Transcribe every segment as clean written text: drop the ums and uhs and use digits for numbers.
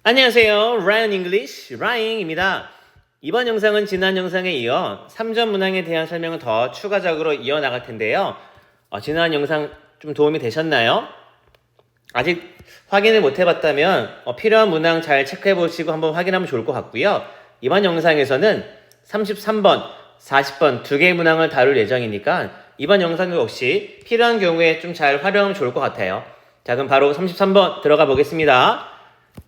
안녕하세요. Ryan English, Ryan입니다. 이번 영상은 지난 영상에 이어 3점 문항에 대한 설명을 더 추가적으로 이어나갈 텐데요. 지난 영상 좀 도움이 되셨나요? 아직 확인을 못 해봤다면 필요한 문항 잘 체크해 보시고 한번 확인하면 좋을 것 같고요. 이번 영상에서는 33번, 40번 두 개의 문항을 다룰 예정이니까 이번 영상 역시 필요한 경우에 좀 잘 활용하면 좋을 것 같아요. 자, 그럼 바로 33번 들어가 보겠습니다.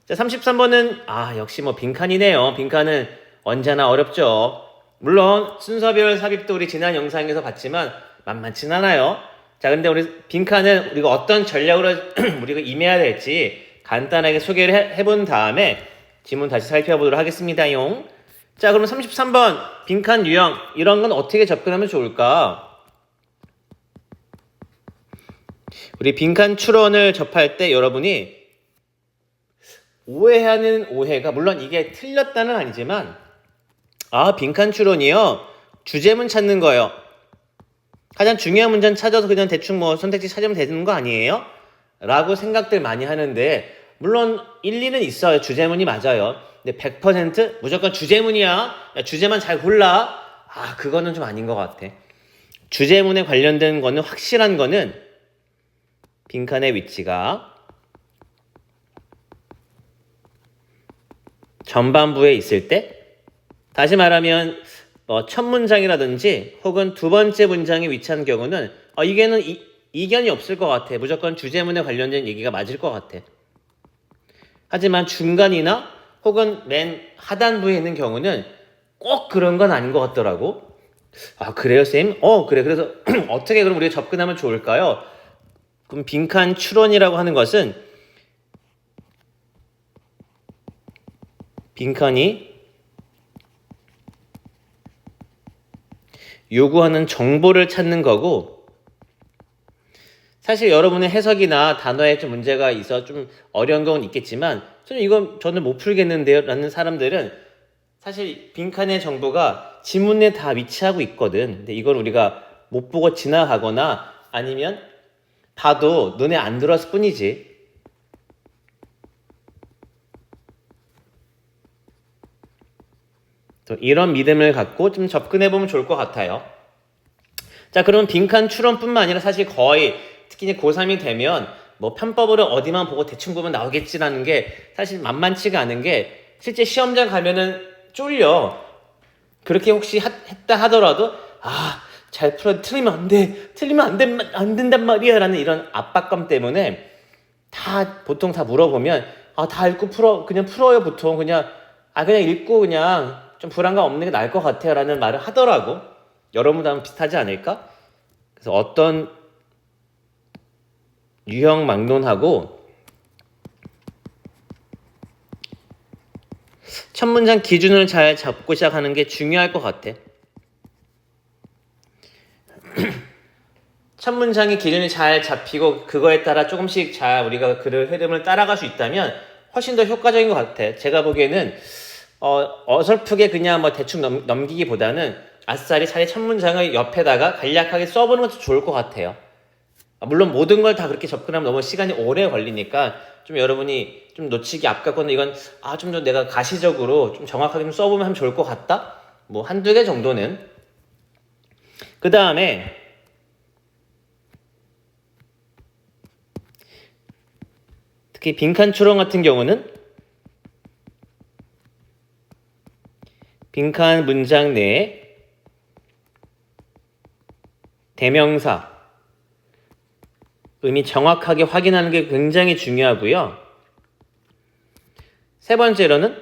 자, 33번은 역시 빈칸이네요. 빈칸은 언제나 어렵죠. 물론 순서별 삽입도 우리 지난 영상에서 봤지만 만만치 않아요. 자, 근데 우리 빈칸은 우리가 어떤 전략으로 우리가 임해야 될지 간단하게 소개를 해본 다음에 지문 다시 살펴보도록 하겠습니다용. 자, 그럼 33번 빈칸 유형 이런 건 어떻게 접근하면 좋을까? 우리 빈칸 추론을 접할 때 여러분이 오해하는 오해가, 물론 이게 틀렸다는 아니지만 빈칸 추론이요 주제문 찾는 거예요. 가장 중요한 문제는 찾아서 그냥 대충 선택지 찾으면 되는 거 아니에요? 라고 생각들 많이 하는데, 물론 일리는 있어요. 주제문이 맞아요. 근데 100% 무조건 주제문이야, 야, 주제만 잘 골라, 그거는 좀 아닌 것 같아. 주제문에 관련된 거는, 확실한 거는 빈칸의 위치가 전반부에 있을 때, 다시 말하면 첫 문장이라든지 혹은 두 번째 문장에 위치한 경우는 이게는 이견이 없을 것 같아. 무조건 주제문에 관련된 얘기가 맞을 것 같아. 하지만 중간이나 혹은 맨 하단부에 있는 경우는 꼭 그런 건 아닌 것 같더라고. 그래요, 쌤? 그래. 그래서 어떻게 그럼 우리가 접근하면 좋을까요? 그럼 빈칸 추론이라고 하는 것은 빈칸이 요구하는 정보를 찾는 거고, 사실 여러분의 해석이나 단어에 좀 문제가 있어 좀 어려운 건 있겠지만, 이건 저는 못 풀겠는데요 라는 사람들은 사실 빈칸의 정보가 지문에 다 위치하고 있거든. 근데 이걸 우리가 못 보고 지나가거나 아니면 봐도 눈에 안 들어왔을 뿐이지. 이런 믿음을 갖고 좀 접근해보면 좋을 것 같아요. 자, 그럼 빈칸 추론뿐만 아니라 사실 거의 특히 고3이 되면 편법으로 어디만 보고 대충 보면 나오겠지라는 게 사실 만만치가 않은 게, 실제 시험장 가면은 쫄려. 그렇게 혹시 했다 하더라도 잘 풀어, 틀리면 안 돼, 틀리면 안 된단 말이야 라는 이런 압박감 때문에 보통 다 물어보면 다 읽고 그냥 풀어요. 보통 그냥 읽고 그냥 좀 불안감 없는 게 나을 것 같아요 라는 말을 하더라고. 여러분도 하면 비슷하지 않을까? 그래서 어떤 유형 막론하고 첫 문장 기준을 잘 잡고 시작하는 게 중요할 것 같아. 첫 문장의 기준이 잘 잡히고 그거에 따라 조금씩 잘 우리가 글의 흐름을 따라갈 수 있다면 훨씬 더 효과적인 것 같아. 제가 보기에는 어설프게 그냥 대충 넘기기보다는 아싸리 차라리 첫 문장을 옆에다가 간략하게 써보는 것도 좋을 것 같아요. 물론 모든 걸 다 그렇게 접근하면 너무 시간이 오래 걸리니까 좀 여러분이 좀 놓치기 아깝거나 이건 좀 더 내가 가시적으로 좀 정확하게 좀 써보면 하면 좋을 것 같다? 한두 개 정도는. 그 다음에 특히 빈칸 추론 같은 경우는 빈칸 문장 내에 대명사 의미 정확하게 확인하는 게 굉장히 중요하고요. 세 번째로는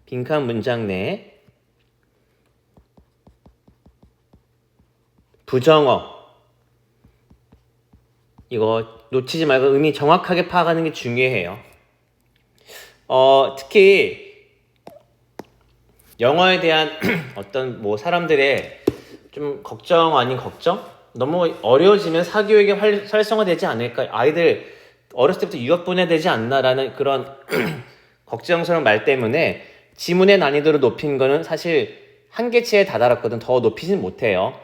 빈칸 문장 내에 부정어, 이거 놓치지 말고 의미 정확하게 파악하는 게 중요해요. 특히 영어에 대한 어떤 사람들의 좀 걱정 아닌 걱정? 너무 어려워지면 사교육이 활성화되지 않을까? 아이들 어렸을 때부터 유학 보내야 되지 않나라는 그런 걱정스러운 말 때문에 지문의 난이도를 높인 거는 사실 한계치에 다다랐거든. 더 높이진 못해요.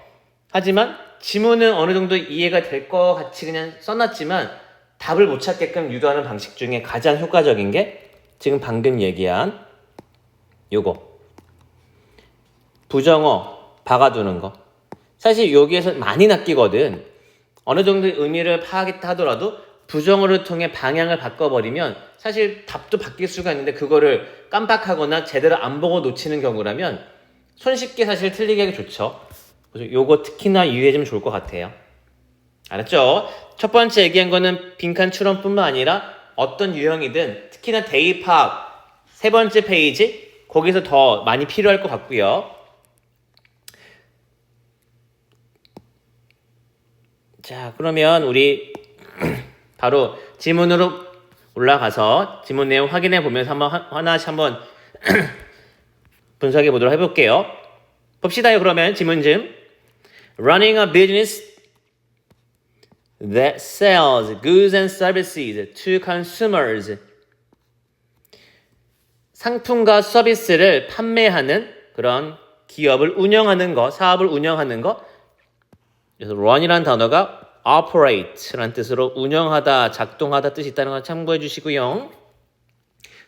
하지만 지문은 어느 정도 이해가 될 것 같이 그냥 써놨지만 답을 못 찾게끔 유도하는 방식 중에 가장 효과적인 게 지금 방금 얘기한 요거 부정어 박아두는 거. 사실 여기에서 많이 낚이거든. 어느 정도의 의미를 파악했다 하더라도 부정어를 통해 방향을 바꿔버리면 사실 답도 바뀔 수가 있는데 그거를 깜빡하거나 제대로 안 보고 놓치는 경우라면 손쉽게 사실 틀리게 하기 좋죠. 그래서 요거 특히나 유의해주면 좋을 것 같아요. 알았죠? 첫 번째 얘기한 거는 빈칸 추론뿐만 아니라 어떤 유형이든 특히나 대입 파악 세 번째 페이지 거기서 더 많이 필요할 것 같고요. 자, 그러면 우리 바로 지문으로 올라가서 지문 내용 확인해 보면서 하나씩 한번 분석해 보도록 해볼게요. 봅시다요. 그러면 지문 좀. Running a business that sells goods and services to consumers. 상품과 서비스를 판매하는 그런 기업을 운영하는 거, 사업을 운영하는 거. 그래서 run이라는 단어가 operate라는 뜻으로 운영하다, 작동하다 뜻이 있다는 걸 참고해 주시고요.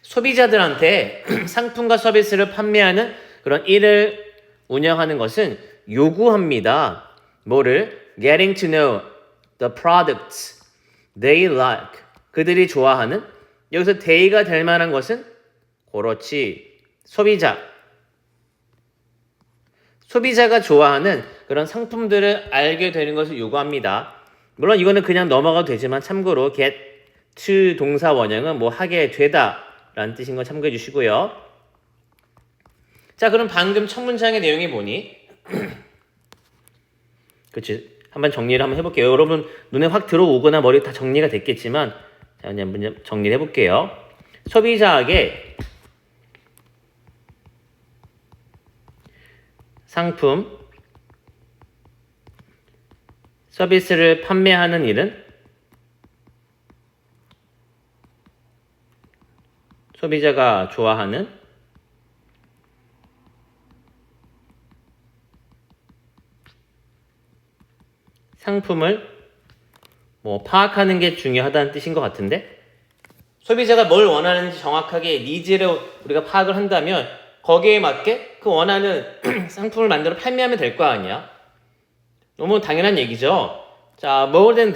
소비자들한테 상품과 서비스를 판매하는 그런 일을 운영하는 것은 요구합니다. 뭐를? Getting to know the products they like. 그들이 좋아하는 여기서 they가 될 만한 것은 그렇지. 소비자가 좋아하는 그런 상품들을 알게 되는 것을 요구합니다. 물론 이거는 그냥 넘어가도 되지만 참고로 get to 동사 원형은 뭐 하게 되다 라는 뜻인 거 참고해 주시고요. 자, 그럼 방금 첫 문장의 내용이 뭐니? 그치. 한번 정리를 한번 해볼게요. 여러분 눈에 확 들어오거나 머리 다 정리가 됐겠지만 자, 그냥 정리를 해볼게요. 소비자에게 상품, 서비스를 판매하는 일은 소비자가 좋아하는 상품을 뭐 파악하는 게 중요하다는 뜻인 것 같은데 소비자가 뭘 원하는지 정확하게 니즈를 우리가 파악을 한다면 거기에 맞게 그 원하는 상품을 만들어 판매하면 될 거 아니야. 너무 당연한 얘기죠. 자, more than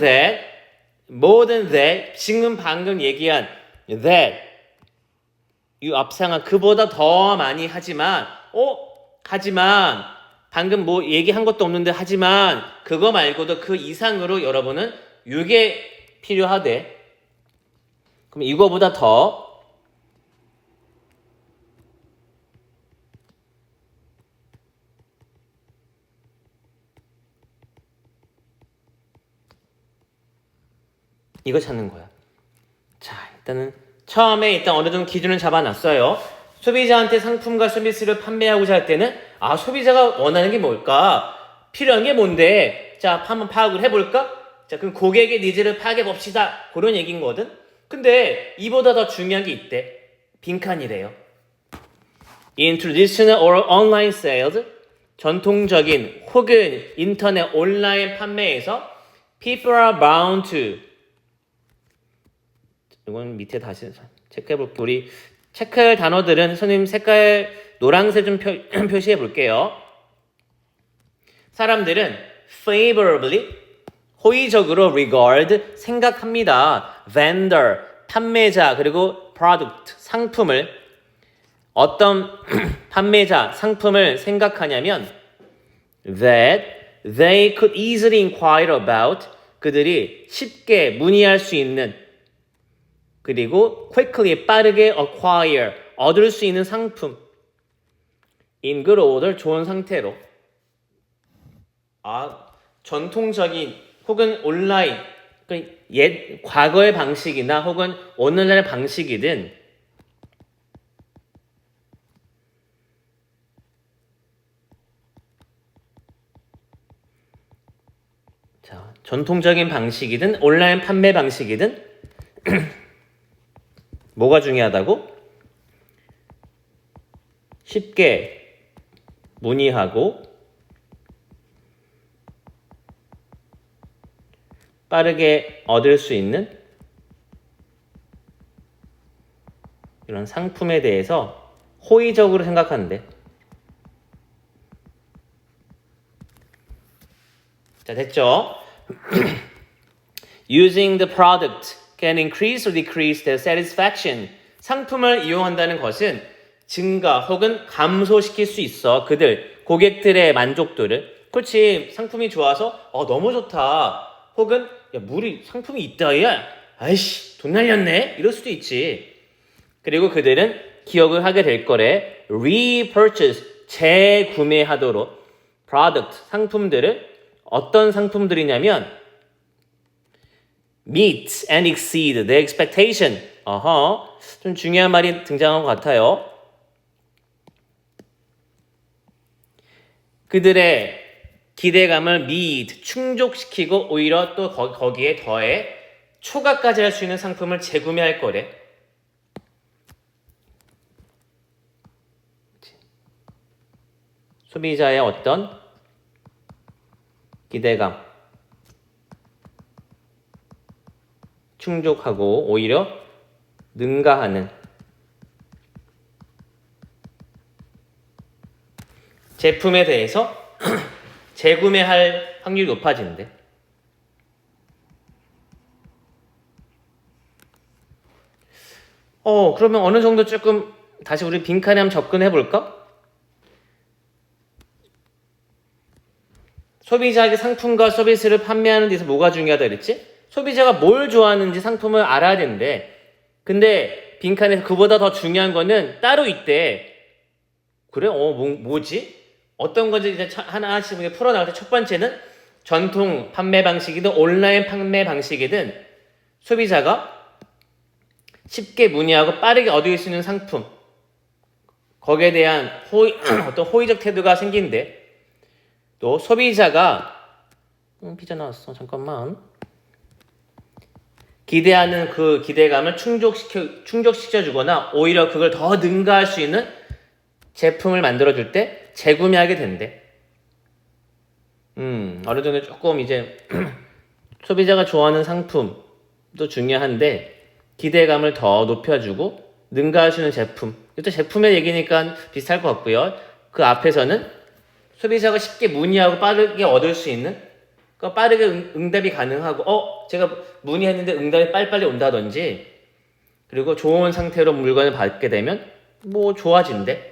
that 지금 방금 얘기한 that 이 앞상한 그보다 더 많이 하지만 방금 뭐 얘기한 것도 없는데 하지만 그거 말고도 그 이상으로 여러분은 이게 필요하대. 그럼 이거보다 더 이거 찾는 거야. 자, 일단은 처음에 일단 어느 정도 기준을 잡아놨어요. 소비자한테 상품과 서비스를 판매하고자 할 때는 소비자가 원하는 게 뭘까? 필요한 게 뭔데? 자, 한번 파악을 해볼까? 자, 그럼 고객의 니즈를 파악해 봅시다. 그런 얘기인 거거든. 근데 이보다 더 중요한 게 있대. 빈칸이래요. In traditional or online sales, 전통적인 혹은 인터넷 온라인 판매에서 people are bound to 이건 밑에 다시 체크해 볼게요. 우리 체크할 단어들은 선생님 색깔 노란색 좀 표시해 볼게요. 사람들은 favorably 호의적으로 regard 생각합니다. vendor 판매자 그리고 product 상품을 어떤 판매자 상품을 생각하냐면 that they could easily inquire about 그들이 쉽게 문의할 수 있는 그리고 quickly 빠르게 acquire 얻을 수 있는 상품 in good order 좋은 상태로 전통적인 혹은 온라인 과거의 방식이나 혹은 오늘날의 방식이든 자, 전통적인 방식이든 온라인 판매 방식이든 뭐가 중요하다고? 쉽게 문의하고 빠르게 얻을 수 있는 이런 상품에 대해서 호의적으로 생각하는데. 자, 됐죠? Using the product can increase or decrease their satisfaction. 상품을 이용한다는 것은 증가 혹은 감소시킬 수 있어. 고객들의 만족도를. 그렇지, 상품이 좋아서 너무 좋다. 혹은 야, 상품이 있다. 야, 아이씨, 돈 날렸네. 이럴 수도 있지. 그리고 그들은 기억을 하게 될 거래. repurchase, 재구매하도록 product, 상품들을. 어떤 상품들이냐면 meet and exceed their expectation. 좀 중요한 말이 등장한 것 같아요. 그들의 기대감을 meet, 충족시키고 오히려 또 거기에 더해 초과까지 할 수 있는 상품을 재구매할 거래. 소비자의 어떤 기대감 충족하고 오히려 능가하는 제품에 대해서 재구매할 확률이 높아지는데. 그러면 어느 정도 조금 다시 우리 빈칸에 한번 접근해 볼까? 소비자에게 상품과 서비스를 판매하는 데서 뭐가 중요하다 그랬지? 소비자가 뭘 좋아하는지 상품을 알아야 되는데, 근데 빈칸에서 그보다 더 중요한 거는 따로 있대. 그래? 뭐지? 어떤 건지 이제 하나씩 풀어나갈 때 첫 번째는 전통 판매 방식이든 온라인 판매 방식이든 소비자가 쉽게 문의하고 빠르게 얻을 수 있는 상품, 거기에 대한 어떤 호의적 태도가 생긴대. 또 소비자가 피자 나왔어. 잠깐만. 기대하는 그 기대감을 충족시켜주거나 오히려 그걸 더 능가할 수 있는 제품을 만들어줄 때 재구매하게 된대. 어느 정도 조금 이제 소비자가 좋아하는 상품도 중요한데 기대감을 더 높여주고 능가할 수 있는 제품. 이것도 제품의 얘기니까 비슷할 것 같고요. 그 앞에서는 소비자가 쉽게 문의하고 빠르게 얻을 수 있는, 그러니까 빠르게 응답이 가능하고 제가 문의했는데 응답이 빨리빨리 온다든지, 그리고 좋은 상태로 물건을 받게 되면 좋아진대.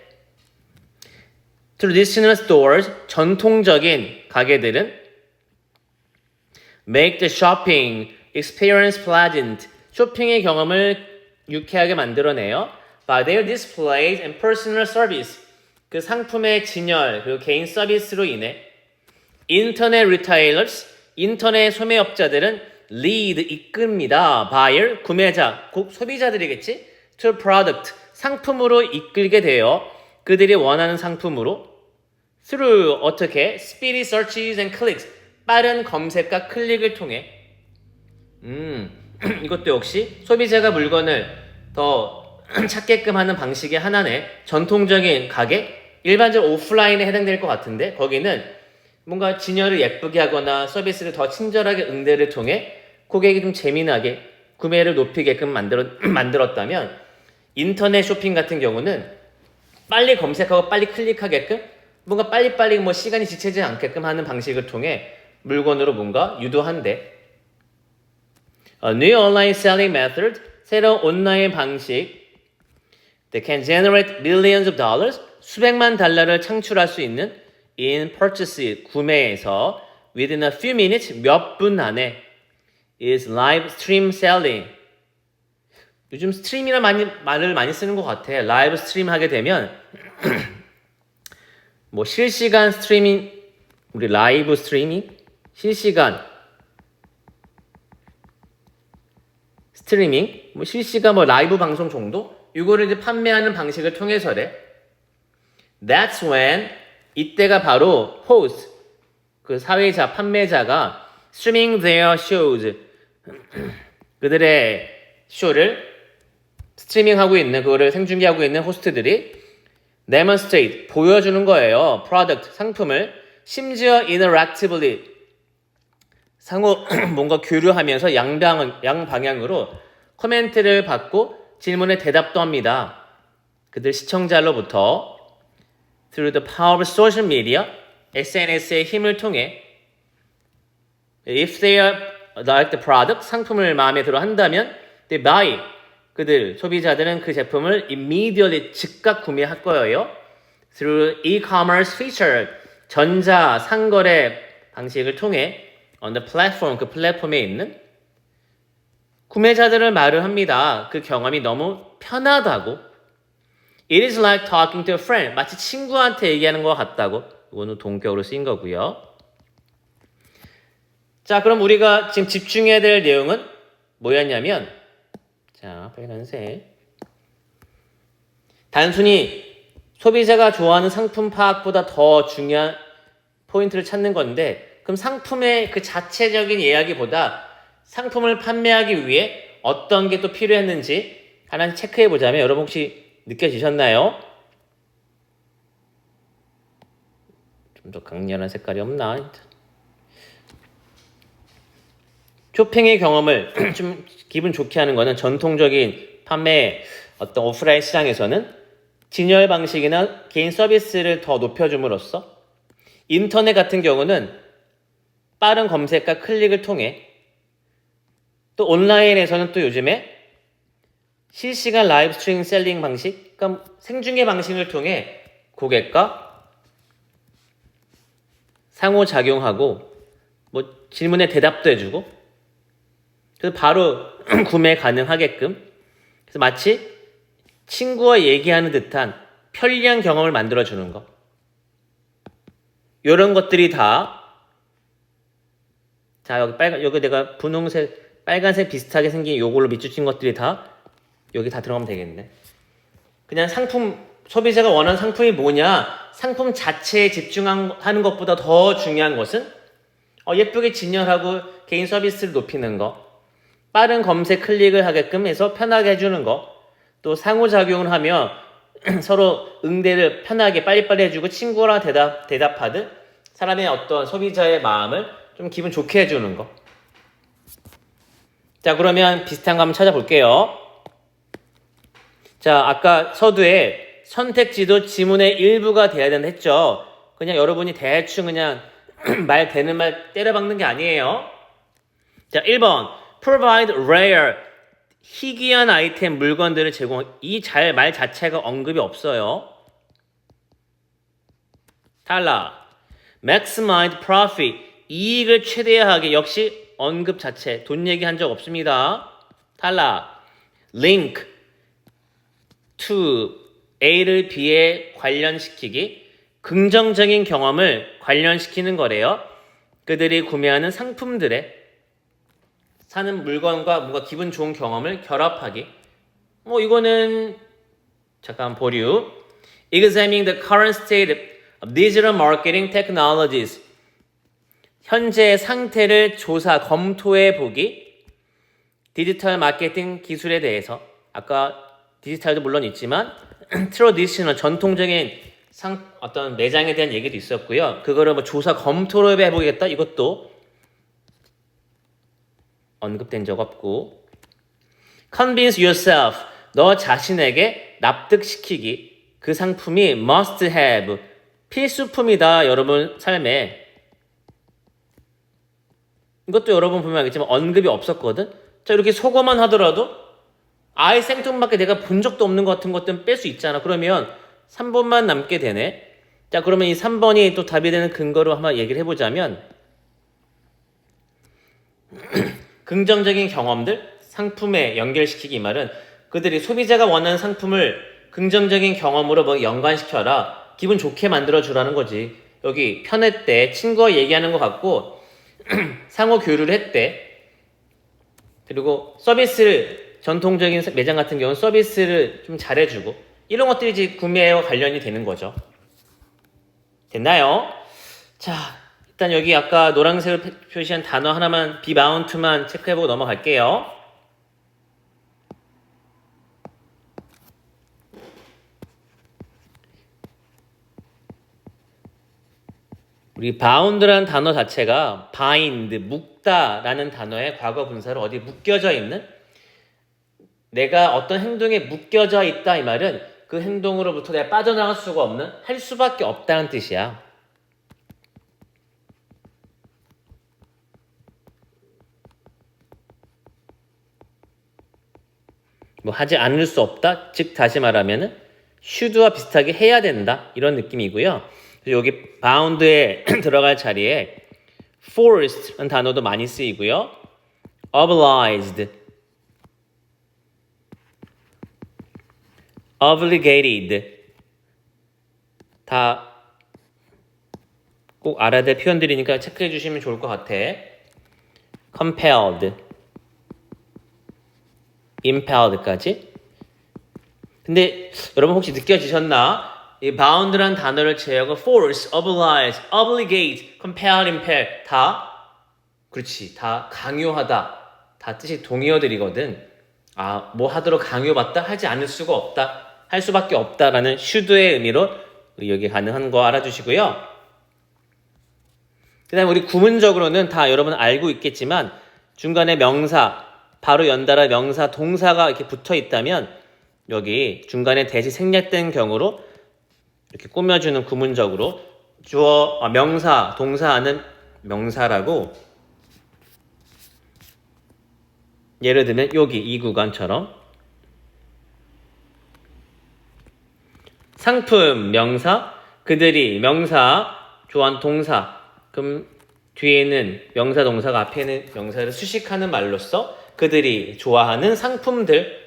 Traditional stores, 전통적인 가게들은 make the shopping experience pleasant, 쇼핑의 경험을 유쾌하게 만들어내요. By their displays and personal service, 그 상품의 진열 그리고 개인 서비스로 인해. 인터넷 리테일러스, 인터넷 소매업자들은 lead, 이끕니다. buyer, 구매자, 곧 소비자들이겠지. to product, 상품으로 이끌게 돼요. 그들이 원하는 상품으로. through, 어떻게? speedy searches and clicks, 빠른 검색과 클릭을 통해. 이것도 역시 소비자가 물건을 더 찾게끔 하는 방식의 하나네. 전통적인 가게, 일반적으로 오프라인에 해당될 것 같은데 거기는 뭔가 진열을 예쁘게 하거나 서비스를 더 친절하게 응대를 통해 고객이 좀 재미나게 구매를 높이게끔 만들었다면, 인터넷 쇼핑 같은 경우는 빨리 검색하고 빨리 클릭하게끔 뭔가 빨리빨리 시간이 지체되지 않게끔 하는 방식을 통해 물건으로 뭔가 유도한대. A new online selling method, 새로운 온라인 방식. That can generate millions of dollars, 수백만 달러를 창출할 수 있는 in purchase, 구매에서 within a few minutes, 몇 분 안에 is live stream selling. 요즘 스트림이라는 말을 많이 쓰는 것 같아. 라이브 스트림 하게 되면 실시간 스트리밍, 우리 라이브 스트리밍, 실시간 스트리밍, 실시간 라이브 방송 정도? 이거를 이제 판매하는 방식을 통해서래. That's when, 이때가 바로 host, 그 사회자, 판매자가 streaming their shows, 그들의 쇼를 스트리밍하고 있는, 그거를 생중계하고 있는 호스트들이 demonstrate, 보여주는 거예요. product, 상품을. 심지어 interactively, 상호 뭔가 교류하면서 양방향으로 코멘트를 받고 질문에 대답도 합니다. 그들 시청자로부터 through the power of social media, SNS의 힘을 통해 if they are like the product, 상품을 마음에 들어 한다면 they buy, 그들 소비자들은 그 제품을 immediately 즉각 구매할 거예요. through e-commerce feature, 전자 상거래 방식을 통해 on the platform, 그 플랫폼에 있는 구매자들을 말을 합니다. 그 경험이 너무 편하다고. It is like talking to a friend. 마치 친구한테 얘기하는 것 같다고. 이거는 동격으로 쓰인 거고요. 자, 그럼 우리가 지금 집중해야 될 내용은 뭐였냐면, 자, 빨간색. 단순히 소비자가 좋아하는 상품 파악보다 더 중요한 포인트를 찾는 건데, 그럼 상품의 그 자체적인 이야기보다 상품을 판매하기 위해 어떤 게 또 필요했는지 하나씩 체크해 보자면 여러분 혹시 느껴지셨나요? 좀 더 강렬한 색깔이 없나? 쇼핑의 경험을 좀 기분 좋게 하는 거는 전통적인 판매 어떤 오프라인 시장에서는 진열 방식이나 개인 서비스를 더 높여줌으로써 인터넷 같은 경우는 빠른 검색과 클릭을 통해 또 온라인에서는 또 요즘에 실시간 라이브 스트리밍 셀링 방식, 그러니까 생중계 방식을 통해 고객과 상호작용하고 뭐 질문에 대답도 해주고 그래서 바로 구매 가능하게끔 그래서 마치 친구와 얘기하는 듯한 편리한 경험을 만들어주는 거. 이런 것들이 다 자, 여기 내가 분홍색, 빨간색 비슷하게 생긴 요걸로 밑줄친 것들이 다 여기 다 들어가면 되겠네. 그냥 상품, 소비자가 원하는 상품이 뭐냐, 상품 자체에 집중하는 것보다 더 중요한 것은 예쁘게 진열하고 개인 서비스를 높이는 거, 빠른 검색 클릭을 하게끔 해서 편하게 해주는 거, 또 상호작용을 하며 서로 응대를 편하게 빨리빨리 해주고 친구랑 대답하듯 사람의 어떤 소비자의 마음을 좀 기분 좋게 해주는 거. 자, 그러면 비슷한 거 한번 찾아볼게요. 자, 아까 서두에 선택지도 지문의 일부가 돼야 된다 했죠. 그냥 여러분이 대충 그냥 되는 말 때려박는 게 아니에요. 자, 1번 provide rare 희귀한 아이템 물건들을 제공. 이 말 자체가 언급이 없어요. 탈락. maximize profit 이익을 최대화하게 역시 언급 자체 돈 얘기한 적 없습니다. 탈락. link to A를 B에 관련시키기 긍정적인 경험을 관련시키는 거래요. 그들이 구매하는 상품들에 사는 물건과 뭔가 기분 좋은 경험을 결합하기. 이거는 잠깐 보류. Examining the current state of digital marketing technologies. 현재 상태를 검토해 보기. 디지털 마케팅 기술에 대해서 아까 디지털도 물론 있지만 트래디셔널 전통적인 어떤 매장에 대한 얘기도 있었고요. 그거를 검토를 해보겠다. 이것도 언급된 적 없고 convince yourself 너 자신에게 납득시키기 그 상품이 must have 필수품이다 여러분 삶에 이것도 여러분 보면 알겠지만 언급이 없었거든. 자 이렇게 속어만 하더라도 아예 생뚱맞게 내가 본 적도 없는 것 같은 것들은 뺄 수 있잖아. 그러면 3번만 남게 되네. 자 그러면 이 3번이 또 답이 되는 근거로 한번 얘기를 해보자면 긍정적인 경험들, 상품에 연결시키기 이 말은 그들이 소비자가 원하는 상품을 긍정적인 경험으로 연관시켜라. 기분 좋게 만들어주라는 거지. 여기 편했대. 친구와 얘기하는 것 같고 상호 교류를 했대. 그리고 서비스를 전통적인 매장 같은 경우는 서비스를 좀 잘해주고 이런 것들이 이제 구매와 관련이 되는 거죠. 됐나요? 자 일단 여기 아까 노란색으로 표시한 단어 하나만 비마운트만 체크해보고 넘어갈게요. 우리 bound라는 단어 자체가 bind, 묶다라는 단어의 과거 분사로 어디 묶여져 있는, 내가 어떤 행동에 묶여져 있다 이 말은 그 행동으로부터 내가 빠져나갈 수가 없는, 할 수밖에 없다는 뜻이야. 뭐 하지 않을 수 없다, 즉 다시 말하면은 should와 비슷하게 해야 된다, 이런 느낌이고요. 여기 bound에 들어갈 자리에 forced라는 단어도 많이 쓰이고요. obliged, obligated 다 꼭 알아야 될 표현들이니까 체크해 주시면 좋을 것 같아. compelled, impelled까지. 근데 여러분 혹시 느껴지셨나? 이 bound라는 단어를 제외하고 force, oblige, obligate, compel, impel 다 그렇지, 다 강요하다, 다 뜻이 동의어들이거든. 아, 뭐 하도록 강요받다, 하지 않을 수가 없다, 할 수밖에 없다라는 should의 의미로 여기 가능한 거 알아주시고요. 그 다음에 우리 구문적으로는 다 여러분 알고 있겠지만 중간에 명사, 바로 연달아 명사, 동사가 이렇게 붙어 있다면 여기 중간에 대시 생략된 경우로 이렇게 꾸며주는 구문적으로 주어, 명사, 동사하는 명사라고, 예를 들면 여기 이 구간처럼 상품 명사, 그들이 명사, 좋아하는 동사, 그럼 뒤에는 명사, 동사가 앞에는 명사를 수식하는 말로써 그들이 좋아하는 상품들,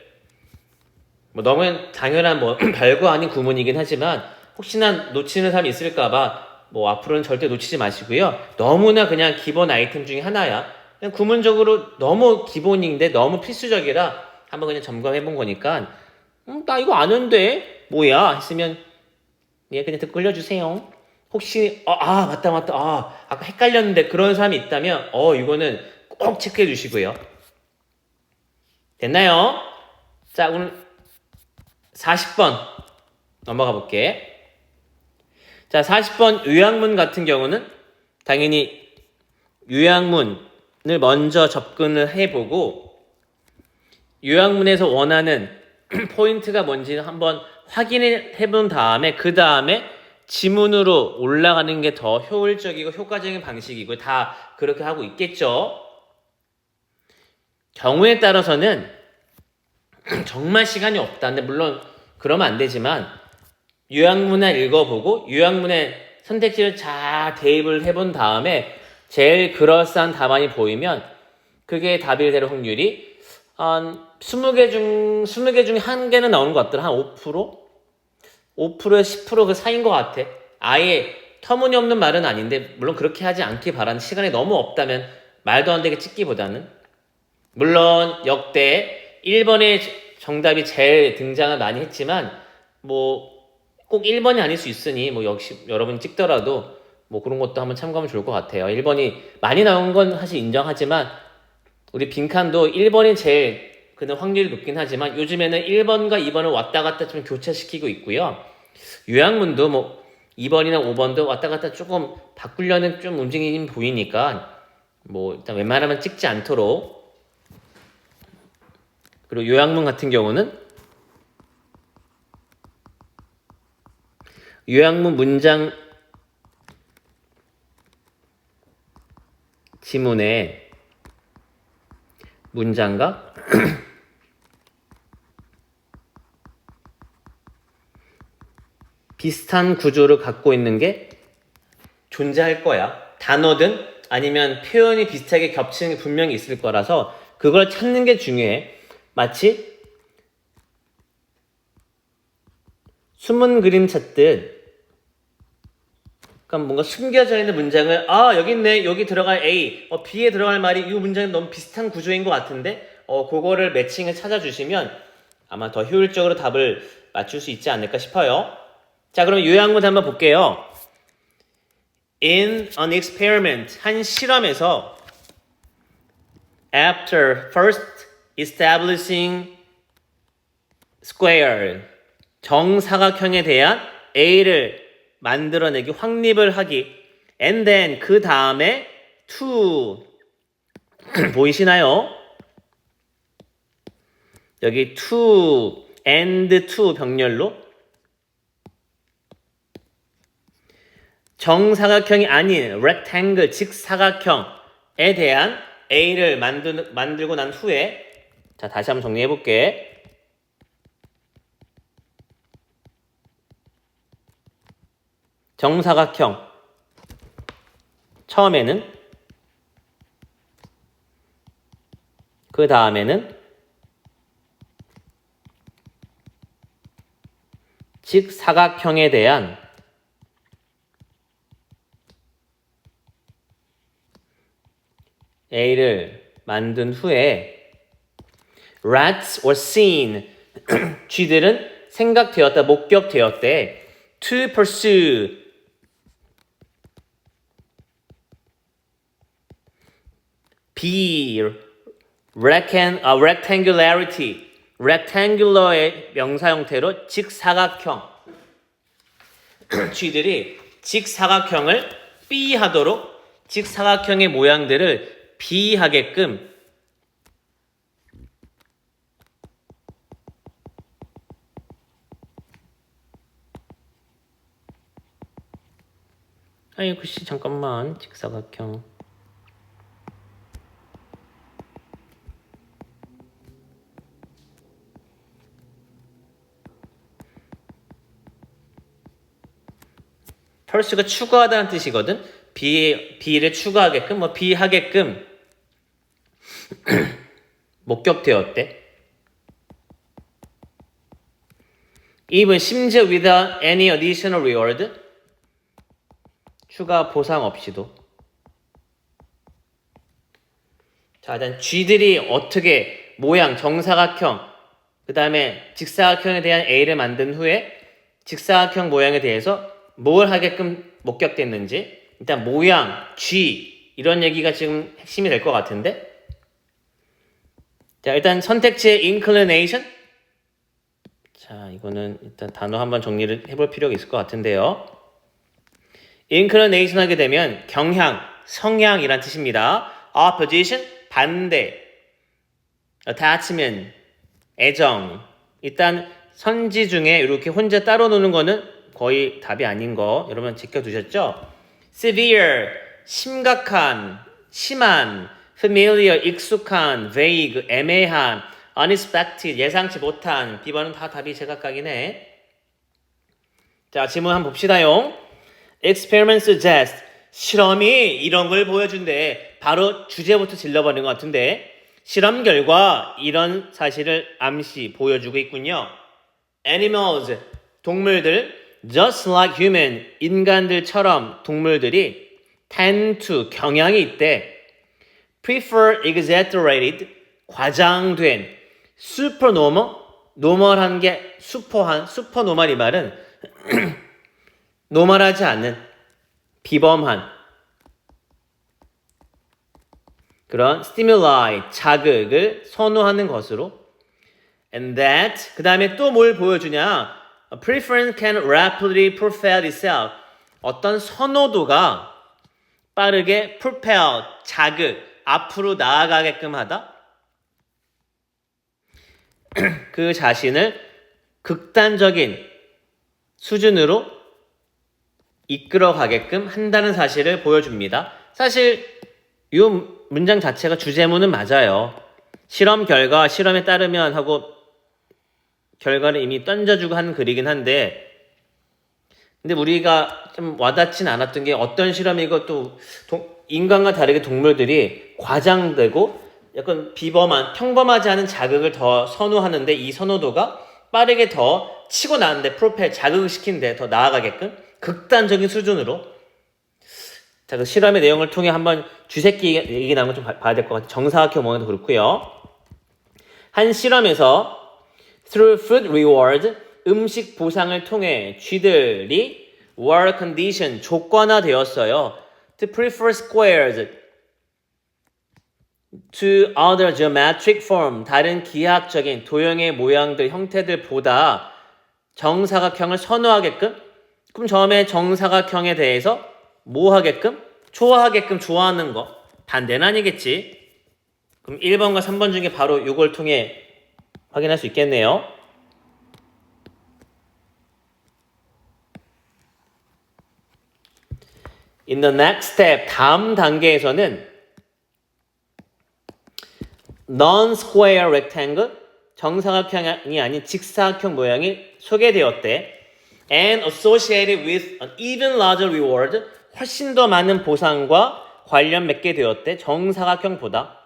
뭐 너무 당연한 뭐 별거 아닌 구문이긴 하지만 혹시나 놓치는 사람이 있을까봐 뭐 앞으로는 절대 놓치지 마시고요. 너무나 그냥 기본 아이템 중에 하나야. 그냥 구문적으로 너무 기본인데 너무 필수적이라 한번 그냥 점검해 본 거니까 나 이거 아는데 뭐야 했으면 예 그냥 듣고 흘려주세요. 혹시 맞다 아까 헷갈렸는데 그런 사람이 있다면 이거는 꼭 체크해 주시고요. 됐나요? 자, 오늘 40번 넘어가 볼게. 자, 40번 요약문 같은 경우는 당연히 요약문을 먼저 접근을 해보고 요약문에서 원하는 포인트가 뭔지 한번 확인해 본 다음에 그 다음에 지문으로 올라가는 게 더 효율적이고 효과적인 방식이고 다 그렇게 하고 있겠죠. 경우에 따라서는 정말 시간이 없다. 근데 물론 그러면 안 되지만 요약문을 읽어보고 요약문의 선택지를 잘 대입을 해본 다음에 제일 그럴싸한 답안이 보이면 그게 답이 될 확률이 한 20개 중에 1개는 나오는 것 같더라. 한 5%? 5%에 10% 그 사이인 것 같아. 아예 터무니없는 말은 아닌데 물론 그렇게 하지 않길 바라는, 시간이 너무 없다면 말도 안 되게 찍기보다는. 물론 역대 1번의 정답이 제일 등장을 많이 했지만 뭐 꼭 1번이 아닐 수 있으니 뭐 역시 여러분이 찍더라도 뭐 그런 것도 한번 참고하면 좋을 것 같아요. 1번이 많이 나온 건 사실 인정하지만 우리 빈칸도 1번이 제일 그는 확률이 높긴 하지만 요즘에는 1번과 2번을 왔다 갔다 좀 교차시키고 있고요. 요약문도 뭐 2번이나 5번도 왔다 갔다 조금 바꾸려는 좀 움직임이 보이니까 뭐 일단 웬만하면 찍지 않도록. 그리고 요약문 같은 경우는 요약문 문장 지문에 문장과 비슷한 구조를 갖고 있는 게 존재할 거야. 단어든 아니면 표현이 비슷하게 겹치는 게 분명히 있을 거라서 그걸 찾는 게 중요해. 마치 숨은 그림 찾듯, 그러니까 뭔가 숨겨져 있는 문장을 여기 있네, 여기 들어갈 A, B에 들어갈 말이 이 문장이 너무 비슷한 구조인 것 같은데 그거를 매칭을 찾아주시면 아마 더 효율적으로 답을 맞출 수 있지 않을까 싶어요. 자, 그럼 요약문 한번 볼게요. In an experiment, 한 실험에서 after first establishing square, 정사각형에 대한 A를 만들어내기, 확립을 하기, and then 그 다음에 to 보이시나요? 여기 to and to 병렬로 정사각형이 아닌 rectangle 직사각형에 대한 A를 만들고 난 후에 자 다시 한번 정리해 볼게. 정사각형 처음에는 그 다음에는 직사각형에 대한 A를 만든 후에 rats were seen 쥐들은 생각되었다, 목격되었대. to pursue B rectangularity rectangular의 명사 형태로 직사각형 쥐들이 직사각형을 B 하도록 직사각형의 모양들을 B 하게끔 아니 글씨 잠깐만 직사각형 pursue가 추구하다는 뜻이거든. B를 추구하게끔 뭐 B 하게끔 목격되었대. even 심지어 without any additional reward 추가 보상 없이도. 자, 일단 쥐들이 어떻게 모양 정사각형 그 다음에 직사각형에 대한 A를 만든 후에 직사각형 모양에 대해서 뭘 하게끔 목격됐는지 일단 모양, 쥐 이런 얘기가 지금 핵심이 될 것 같은데 자 일단 선택지의 inclination 자 이거는 일단 단어 한번 정리를 해볼 필요가 있을 것 같은데요 inclination 하게 되면 경향, 성향이란 뜻입니다 opposition, 반대 attachment, 애정 일단 선지 중에 이렇게 혼자 따로 노는 거는 거의 답이 아닌 거 여러분 지켜두셨죠? severe, 심각한, 심한, familiar, 익숙한, vague, 애매한, unexpected, 예상치 못한 B번은 다 답이 제각각이네. 자 질문 한번 봅시다요. experiment suggests 실험이 이런 걸 보여준대. 바로 주제부터 질러버리는 것 같은데 실험 결과 이런 사실을 암시 보여주고 있군요. animals, 동물들 just like human, 인간들처럼 동물들이 tend to, 경향이 있대. prefer exaggerated, 과장된, supernormal, 노멀한 게 슈퍼한, 슈퍼노멀 이 말은 노멀하지 않은, 비범한 그런 stimuli, 자극을 선호하는 것으로 and that, 그 다음에 또 뭘 보여주냐 A preference can rapidly propel itself. 어떤 선호도가 빠르게 propel, 자극, 앞으로 나아가게끔 하다. 그 자신을 극단적인 수준으로 이끌어가게끔 한다는 사실을 보여줍니다. 사실 이 문장 자체가 주제문은 맞아요. 실험 결과, 실험에 따르면 하고 결과를 이미 던져주고 한 글이긴 한데 근데 우리가 좀 와닿진 않았던 게 어떤 실험이고 또 인간과 다르게 동물들이 과장되고 약간 비범한 평범하지 않은 자극을 더 선호하는데 이 선호도가 빠르게 더 치고 나가는데 프로펠 자극을 시키는데 더 나아가게끔 극단적인 수준으로 자, 그 실험의 내용을 통해 한번 쥐새끼 얘기 나온 거 좀 봐야 될 것 같아요. 정사각형 모양도 그렇고요. 한 실험에서 through food reward, 음식 보상을 통해 쥐들이 were conditioned, 조건화되었어요. to prefer squares to other geometric form, 다른 기하학적인 도형의 모양들, 형태들보다 정사각형을 선호하게끔 그럼 처음에 정사각형에 대해서 뭐 하게끔? 좋아하게끔 좋아하는 거. 반대는 아니겠지. 그럼 1번과 3번 중에 바로 이걸 통해 확인할 수 있겠네요. In the next step, 다음 단계에서는 non-square rectangle, 정사각형이 아닌 직사각형 모양이 소개되었대. And associated with an even larger reward, 훨씬 더 많은 보상과 관련 맺게 되었대. 정사각형보다.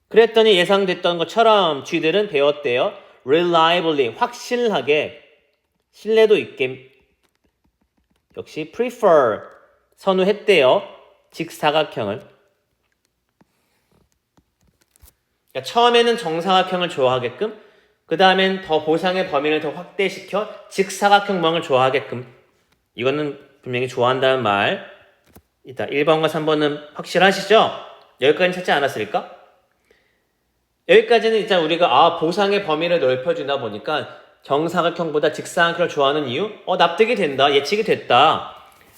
그랬더니 예상됐던 것처럼 쥐들은 배웠대요. reliably, 확실하게, 신뢰도 있게, 역시 prefer, 선호했대요. 직사각형을. 그러니까 처음에는 정사각형을 좋아하게끔, 그 다음엔 더 보상의 범위를 더 확대시켜 직사각형 모양을 좋아하게끔. 이거는 분명히 좋아한다는 말. 일단 1번과 3번은 확실하시죠? 여기까지는 찾지 않았을까? 여기까지는 일단 우리가 보상의 범위를 넓혀주다 보니까 정사각형보다 직사각형을 좋아하는 이유? 납득이 된다. 예측이 됐다.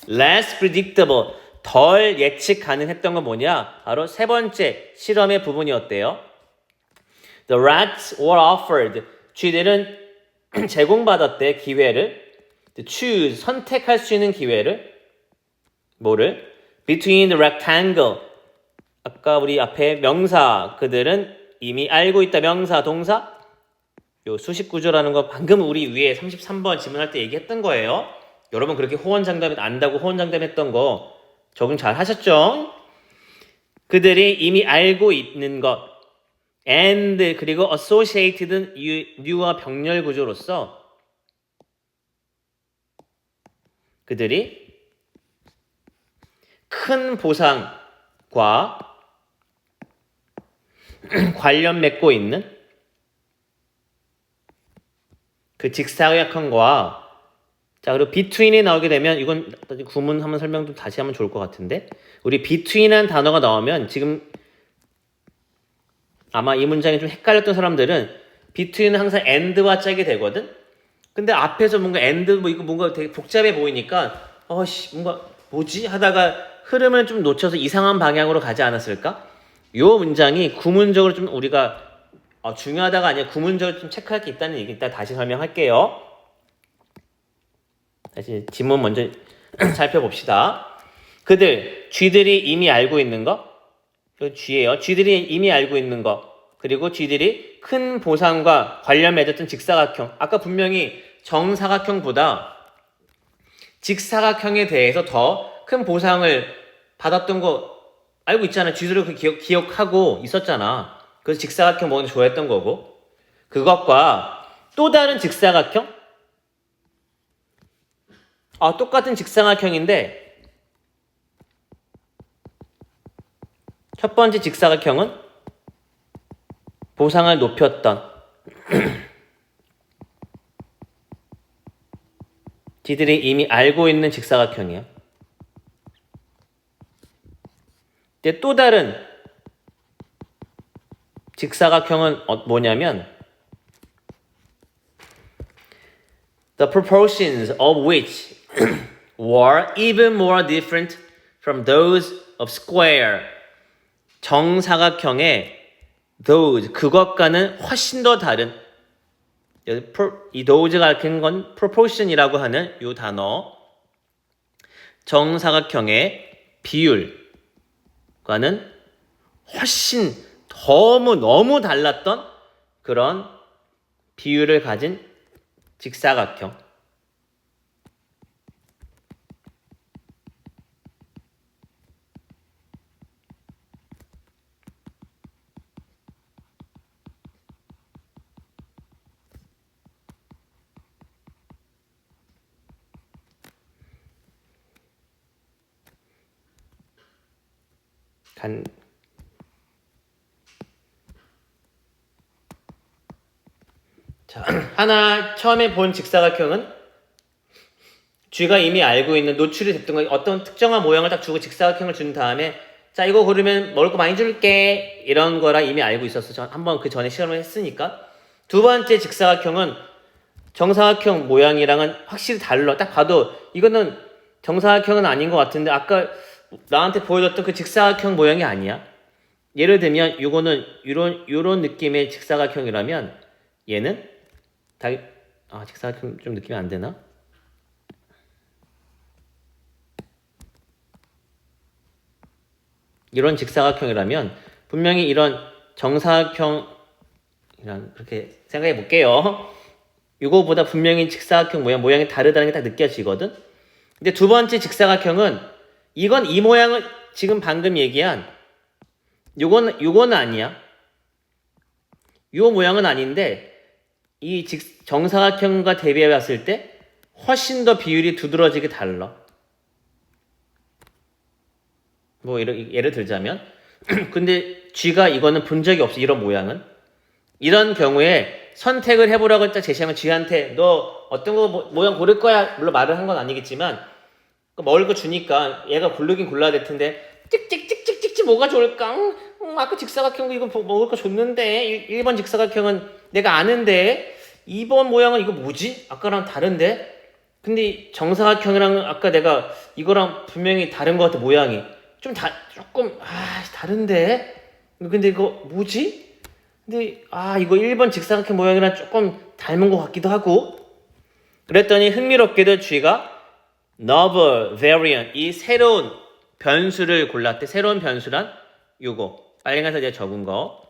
less predictable, 덜 예측 가능했던 건 뭐냐? 바로 세 번째 실험의 부분이었대요. The rats were offered, 쥐들은 제공받았대, 기회를. To choose, 선택할 수 있는 기회를. 뭐를? Between the rectangle, 아까 우리 앞에 명사, 그들은 이미 알고 있다. 명사, 동사. 요 수식 구조라는 거 방금 우리 위에 33번 질문할 때 얘기했던 거예요. 여러분 그렇게 호언장담 안다고 호언장담했던 거 적응 잘 하셨죠? 그들이 이미 알고 있는 것 and 그리고 associated new와 병렬 구조로서 그들이 큰 보상과 관련 맺고 있는 그 직사각형과 자, 그리고 between이 나오게 되면 이건 구문 한번 설명 좀 다시 하면 좋을 것 같은데 우리 between이라는 단어가 나오면 지금 아마 이 문장이 좀 헷갈렸던 사람들은 between은 항상 and와 짜게 되거든. 근데 앞에서 뭔가 and 뭐 이거 뭔가 되게 복잡해 보이니까 뭔가 뭐지 하다가 흐름을 좀 놓쳐서 이상한 방향으로 가지 않았을까? 요 문장이 구문적으로 좀 우리가 중요하다가 아니라 구문적으로 좀 체크할 게 있다는 얘기 이따 다시 설명할게요. 다시 지문 먼저 살펴봅시다. 쥐들이 이미 알고 있는 거, 쥐예요. 쥐들이 이미 알고 있는 거, 그리고 쥐들이 큰 보상과 관련 맺었던 직사각형. 아까 분명히 정사각형보다 직사각형에 대해서 더 큰 보상을 받았던 거 알고 있잖아. 쥐들을 기억하고 있었잖아. 그래서 직사각형 먹는 거 좋아했던 거고. 그것과 또 다른 직사각형? 똑같은 직사각형인데 첫 번째 직사각형은 보상을 높였던 지들이 이미 알고 있는 직사각형이야. 근데 또 다른 직사각형은 뭐냐면 the proportions of which were even more different from those of square. 정사각형의 those, 그것과는 훨씬 더 다른 이 those가 가리키는 건 proportion이라고 하는 이 단어. 정사각형의 비율과는 훨씬 너무 달랐던 그런 비율을 가진 직사각형. 자, 하나 처음에 본 직사각형은 쥐가 이미 알고 있는 노출이 됐던 거 어떤 특정한 모양을 딱 주고 직사각형을 준 다음에 자 이거 고르면 먹을 거 많이 줄게 이런 거라 이미 알고 있었어. 한번 그 전에 실험을 했으니까. 두 번째 직사각형은 정사각형 모양이랑은 확실히 달라. 딱 봐도 이거는 정사각형은 아닌 것 같은데 아까 나한테 보여줬던 그 직사각형 모양이 아니야. 예를 들면 이거는 요런 느낌의 직사각형이라면 얘는 직사각형 좀 느낌이 안 되나? 이런 직사각형이라면 분명히 이런 정사각형이란 그렇게 생각해 볼게요. 이거보다 분명히 직사각형 모양이 다르다는 게 딱 느껴지거든. 근데 두 번째 직사각형은 이건 이 모양을 지금 방금 얘기한 요건 아니야. 요 모양은 아닌데 이 정사각형과 대비해 봤을 때 훨씬 더 비율이 두드러지게 달라. 뭐 예를 들자면 근데 G가 이거는 본 적이 없어. 이런 모양은. 이런 경우에 선택을 해보라고 딱 제시하면 G한테 너 어떤 거 모양 고를 거야? 물론 말을 한 건 아니겠지만 먹을 거 주니까 얘가 고르긴 골라야 될 텐데 찍찍찍찍찍찍 뭐가 좋을까? 아까 직사각형 이거 먹을 거 줬는데 1번 직사각형은 내가 아는데 2번 모양은 이거 뭐지? 아까랑 다른데? 근데 정사각형이랑 아까 내가 이거랑 분명히 다른 것 같아 모양이 조금 다른데? 근데 이거 뭐지? 근데 이거 1번 직사각형 모양이랑 조금 닮은 것 같기도 하고 그랬더니 흥미롭게도 G가 novel variant 이 새로운 변수를 골랐대. 새로운 변수란 요거 빨간색 제가 적은 거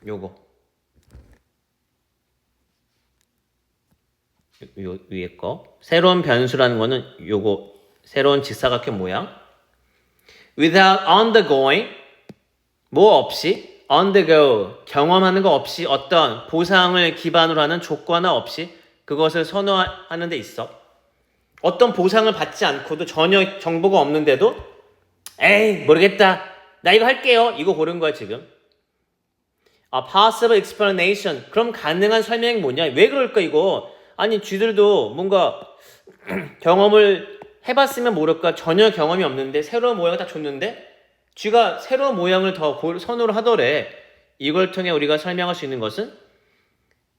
요거 요 위에 거 새로운 변수라는 거는 요거 새로운 직사각형 모양 without undergoing 뭐 없이 undergo 경험하는 거 없이 어떤 보상을 기반으로 하는 조건화 없이 그것을 선호하는 데 있어. 어떤 보상을 받지 않고도 전혀 정보가 없는데도 에이 모르겠다 나 이거 할게요 이거 고른 거야 지금. possible explanation 그럼 가능한 설명이 뭐냐 왜 그럴까 이거 아니 쥐들도 뭔가 경험을 해봤으면 모를까 전혀 경험이 없는데 새로운 모양을 딱 줬는데 쥐가 새로운 모양을 더 선호를 하더래. 이걸 통해 우리가 설명할 수 있는 것은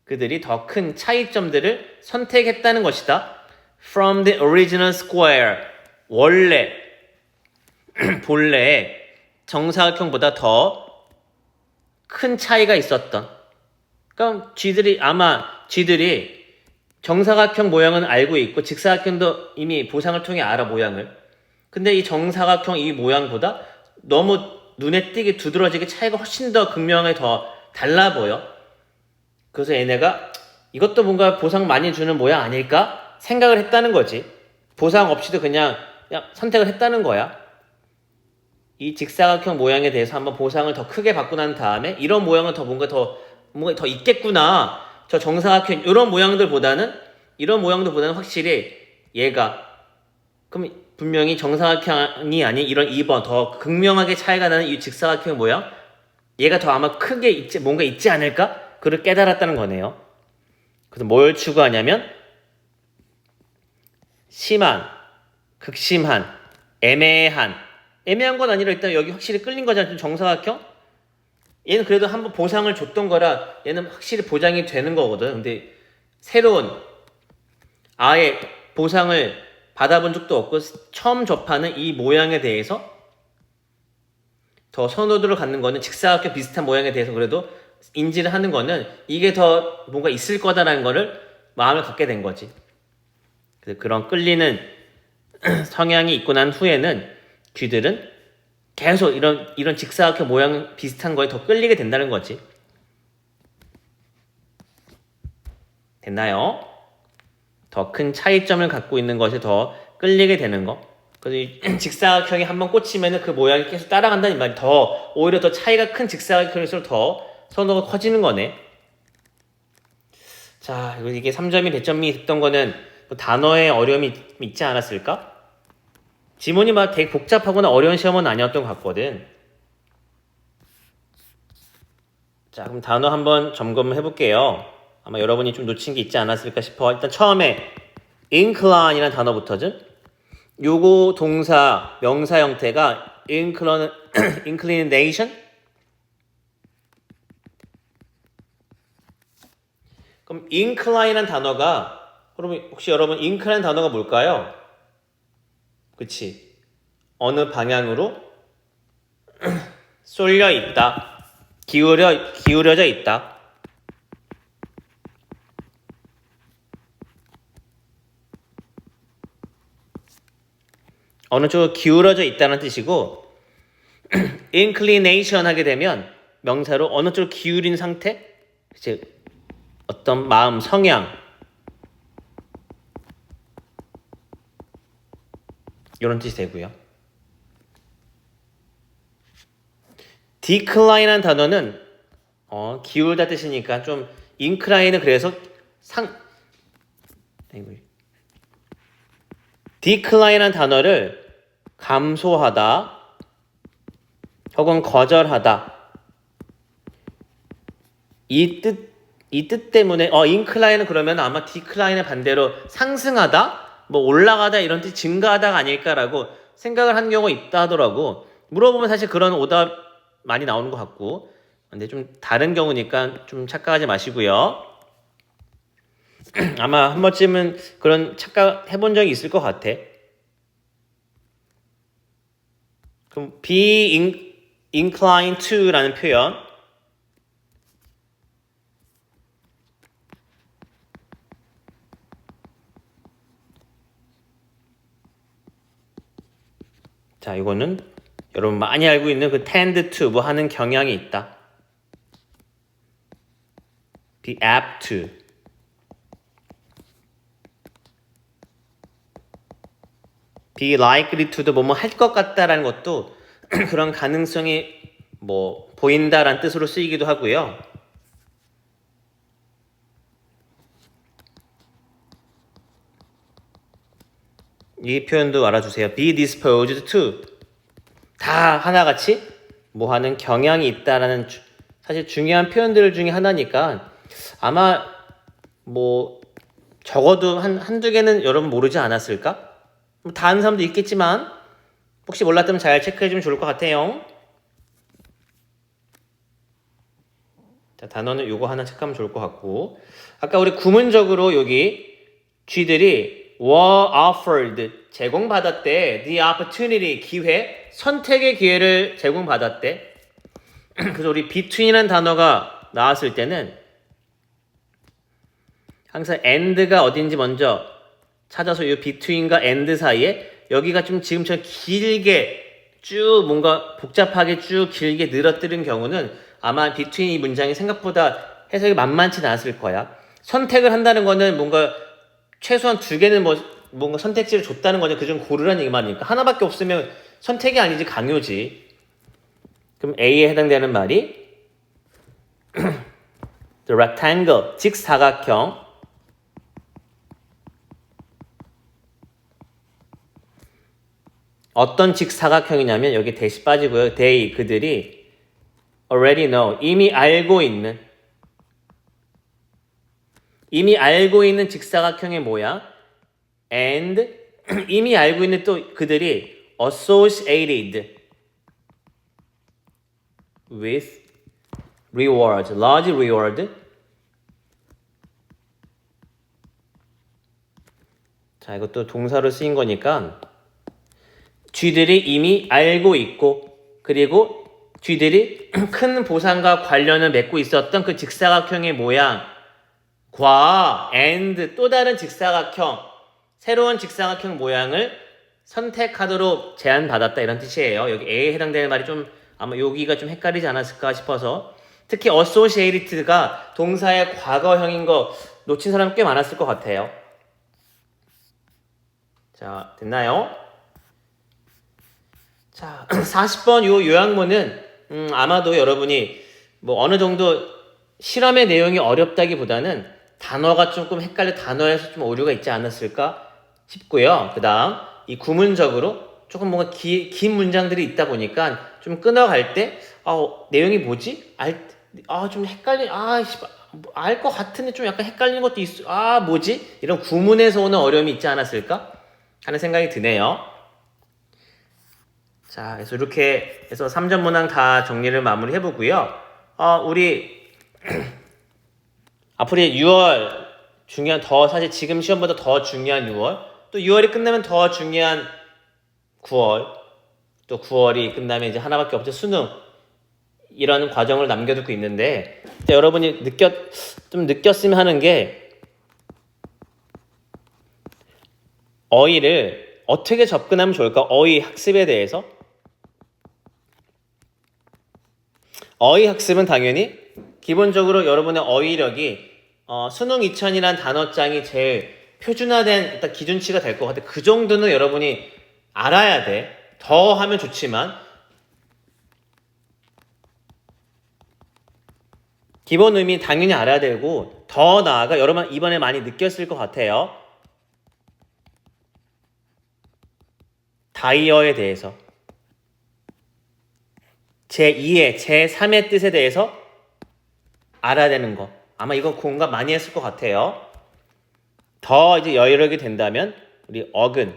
그들이 더 큰 차이점들을 선택했다는 것이다. From the original square 원래 본래의 정사각형보다 더 큰 차이가 있었던 그러니까 쥐들이 정사각형 모양은 알고 있고 직사각형도 이미 보상을 통해 알아 모양을. 근데 이 정사각형 이 모양보다 너무 눈에 띄게 두드러지게 차이가 훨씬 더 극명하게 더 달라 보여. 그래서 얘네가 이것도 뭔가 보상 많이 주는 모양 아닐까 생각을 했다는 거지. 보상 없이도 그냥 선택을 했다는 거야. 이 직사각형 모양에 대해서 한번 보상을 더 크게 받고 난 다음에 이런 모양은 뭔가 더 있겠구나. 저 정사각형 이런 모양들보다는 확실히 얘가 그럼 분명히 정사각형이 아닌 이런 2번 더 극명하게 차이가 나는 이 직사각형 모양 얘가 더 아마 크게 뭔가 있지 않을까? 그걸 깨달았다는 거네요. 그래서 뭘 추구하냐면 심한, 극심한, 애매한 건 아니라 일단 여기 확실히 끌린 거잖아. 정사각형? 얘는 그래도 한번 보상을 줬던 거라 얘는 확실히 보장이 되는 거거든. 근데 새로운 아예 보상을 받아본 적도 없고 처음 접하는 이 모양에 대해서 더 선호도를 갖는 거는 직사각형 비슷한 모양에 대해서 그래도 인지를 하는 거는 이게 더 뭔가 있을 거다라는 거를 마음을 갖게 된 거지. 그래서 그런 끌리는 성향이 있고 난 후에는 쥐들은 계속 이런 직사각형 모양 비슷한 거에 더 끌리게 된다는 거지. 됐나요? 더 큰 차이점을 갖고 있는 것에 더 끌리게 되는 거. 그래서 직사각형이 한번 꽂히면은 그 모양이 계속 따라간다는 말이 오히려 더 차이가 큰 직사각형일수록 더 선호가 커지는 거네. 자, 이게 3점이 배점이 됐던 거는 단어에 어려움이 있지 않았을까? 지문이 막 되게 복잡하거나 어려운 시험은 아니었던 것 같거든. 자, 그럼 단어 한번 점검해 볼게요. 아마 여러분이 좀 놓친 게 있지 않았을까 싶어. 일단 처음에 incline이라는 단어부터죠. 요거 동사 명사 형태가 inclination? 그럼 incline이라는 단어가 그러면 혹시 여러분 잉크라는 단어가 뭘까요? 그치? 어느 방향으로 쏠려 있다. 기울여져 있다. 어느 쪽으로 기울어져 있다는 뜻이고 inclination 하게 되면 명사로 어느 쪽으로 기울인 상태? 이제 어떤 마음, 성향 이런 뜻이 되고요. decline한 단어는 기울다 뜻이니까 좀 incline은 그래서 decline한 단어를 감소하다 혹은 거절하다 이 뜻 때문에 incline은 그러면 아마 decline의 반대로 상승하다 뭐 올라가다 이런 뜻 증가하다가 아닐까라고 생각을 한 경우가 있다 하더라고. 물어보면 사실 그런 오답 많이 나오는 것 같고 근데 좀 다른 경우니까 좀 착각하지 마시고요. 아마 한 번쯤은 그런 착각 해본 적이 있을 것 같아. 그럼 be inclined to라는 표현 자 이거는 여러분 많이 알고 있는 그 tend to 뭐 하는 경향이 있다. be apt to be likely to도 뭐뭐 할 것 같다라는 것도 그런 가능성이 뭐 보인다라는 뜻으로 쓰이기도 하고요. 이 표현도 알아주세요. be disposed to 다 하나같이 뭐 하는 경향이 있다라는 사실 중요한 표현들 중에 하나니까 아마 뭐 적어도 한두 개는 여러분 모르지 않았을까? 다 아는 사람도 있겠지만 혹시 몰랐다면 잘 체크해주면 좋을 것 같아요. 자, 단어는 요거 하나 체크하면 좋을 것 같고 아까 우리 구문적으로 여기 쥐들이 were offered 제공받았대. the opportunity 기회 선택의 기회를 제공받았대. 그래서 우리 between이라는 단어가 나왔을 때는 항상 and가 어딘지 먼저 찾아서 이 between과 and 사이에 여기가 좀 지금처럼 길게 쭉 뭔가 복잡하게 쭉 길게 늘어뜨린 경우는 아마 between 이 문장이 생각보다 해석이 만만치 않았을 거야. 선택을 한다는 거는 뭔가 최소한 두 개는 뭔가 선택지를 줬다는 거죠. 그중 고르라는 얘기만 하니까 하나밖에 없으면 선택이 아니지 강요지. 그럼 A에 해당되는 말이 the rectangle 직사각형 어떤 직사각형이냐면 여기 대시 빠지고요. they 그들이 already know 이미 알고 있는 직사각형의 모양 and 이미 알고 있는 또 그들이 associated with reward, large reward. 자, 이것도 동사로 쓰인 거니까 쥐들이 이미 알고 있고 그리고 쥐들이 큰 보상과 관련을 맺고 있었던 그 직사각형의 모양과 and 또 다른 직사각형 새로운 직사각형 모양을 선택하도록 제안받았다 이런 뜻이에요. 여기 A에 해당되는 말이 좀 아마 여기가 좀 헷갈리지 않았을까 싶어서 특히 associated가 동사의 과거형인 거 놓친 사람 꽤 많았을 것 같아요. 자, 됐나요? 자, 40번 요 요약문은 아마도 여러분이 뭐 어느 정도 실험의 내용이 어렵다기보다는 단어가 조금 헷갈려 단어에서 좀 오류가 있지 않았을까 싶고요. 그 다음 이 구문적으로 조금 뭔가 긴 문장들이 있다 보니까 좀 끊어갈 때 내용이 뭐지? 좀 헷갈리 알 것 같은데 좀 약간 헷갈리는 것도 있어. 뭐지? 이런 구문에서 오는 어려움이 있지 않았을까 하는 생각이 드네요. 자, 그래서 이렇게 해서 3전 문항 다 정리를 마무리 해보고요. 우리 앞으로 6월 중요한 더 사실 지금 시험보다 더 중요한 6월, 또 6월이 끝나면 더 중요한 9월, 또 9월이 끝나면 이제 하나밖에 없죠. 수능. 이런 과정을 남겨두고 있는데 여러분이 좀 느꼈으면 하는 게 어휘를 어떻게 접근하면 좋을까? 어휘 학습에 대해서 어휘 학습은 당연히 기본적으로 여러분의 어휘력이 수능 2000이란 단어장이 제일 표준화된 일단 기준치가 될 것 같아. 그 정도는 여러분이 알아야 돼. 더 하면 좋지만 기본 의미 당연히 알아야 되고 더 나아가 여러분 이번에 많이 느꼈을 것 같아요. 다이어에 대해서 제2의 제3의 뜻에 대해서 알아야 되는 거. 아마 이거 공감 많이 했을 것 같아요. 더 이제 여유롭게 된다면 우리 어근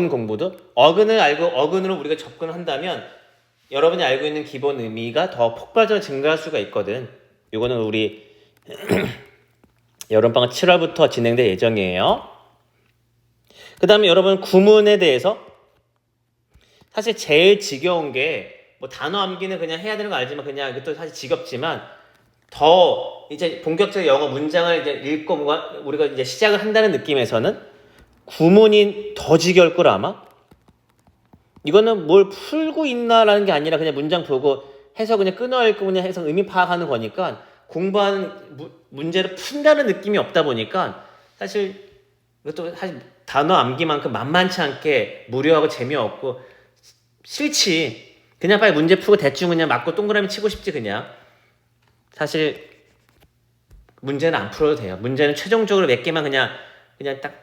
공부도 어근을 알고 어근으로 우리가 접근을 한다면 여러분이 알고 있는 기본 의미가 더 폭발적으로 증가할 수가 있거든. 이거는 우리 여름방학 7월부터 진행될 예정이에요. 그 다음에 여러분 구문에 대해서 사실 제일 지겨운 게 뭐 단어 암기는 그냥 해야 되는 거 알지만 그냥 이것도 사실 지겹지만 더 이제 본격적인 영어 문장을 이제 읽고 우리가 이제 시작을 한다는 느낌에서는 구문이 더 지겨울 걸 아마? 이거는 뭘 풀고 있나라는 게 아니라 그냥 문장 보고 해서 그냥 끊어 읽고 그냥 해서 의미 파악하는 거니까 공부하는 문제를 푼다는 느낌이 없다 보니까 사실 이것도 사실 단어 암기만큼 만만치 않게 무료하고 재미없고 싫지. 그냥 빨리 문제 풀고 대충 그냥 맞고 동그라미 치고 싶지 그냥. 사실 문제는 안 풀어도 돼요. 문제는 최종적으로 몇 개만 그냥 딱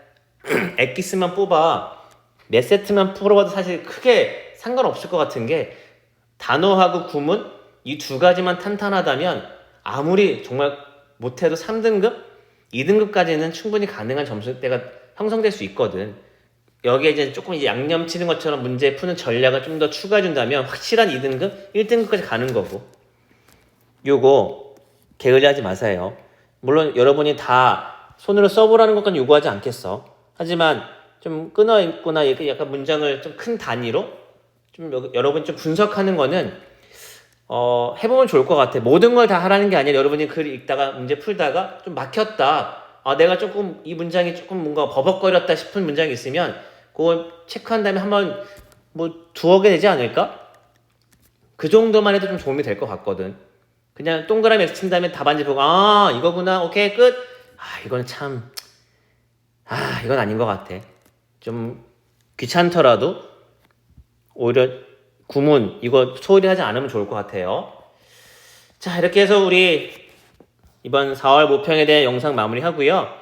엑기스만 뽑아 몇 세트만 풀어봐도 사실 크게 상관없을 것 같은 게 단어하고 구문 이 두 가지만 탄탄하다면 아무리 정말 못해도 3등급, 2등급까지는 충분히 가능한 점수대가 형성될 수 있거든. 여기에 이제 조금 이제 양념 치는 것처럼 문제 푸는 전략을 좀 더 추가해준다면 확실한 2등급, 1등급까지 가는 거고. 요거 게을리하지 마세요. 물론 여러분이 다 손으로 써보라는 것까지 요구하지 않겠어. 하지만 좀 끊어 읽거나 약간 문장을 좀 큰 단위로 좀 여러분 좀 분석하는 거는 해보면 좋을 것 같아. 모든 걸 다 하라는 게 아니라 여러분이 글 읽다가 문제 풀다가 좀 막혔다. 내가 조금 이 문장이 조금 뭔가 버벅거렸다 싶은 문장이 있으면 그걸 체크한 다음에 한번 뭐 두어 개 되지 않을까? 그 정도만 해도 좀 도움이 될 것 같거든. 그냥 동그라미 X 친 다음에 답안지 보고 이거구나 오케이 끝. 이건 참 이건 아닌 것 같아. 좀 귀찮더라도 오히려 구문 이거 소홀히 하지 않으면 좋을 것 같아요. 자 이렇게 해서 우리 이번 4월 모평에 대한 영상 마무리하고요.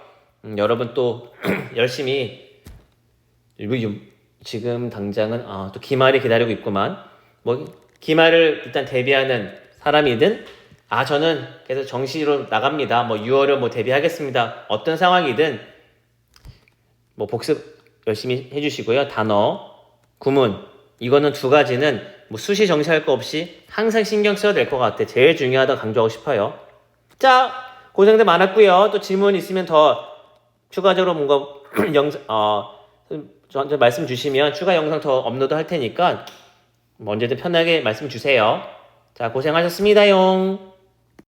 여러분 또 열심히 지금 당장은 또 기말이 기다리고 있구만. 뭐 기말을 일단 대비하는 사람이든 저는 계속 정시로 나갑니다. 뭐 6월에 뭐 대비하겠습니다. 어떤 상황이든 뭐 복습 열심히 해주시고요. 단어, 구문 이거는 두 가지는 뭐 수시 정시할 거 없이 항상 신경 써야 될 것 같아. 제일 중요하다 강조하고 싶어요. 자 고생들 많았고요. 또 질문 있으면 더 추가적으로 뭔가 저한테 말씀 주시면 추가 영상 더 업로드 할 테니까 언제든 편하게 말씀 주세요. 자 고생하셨습니다용.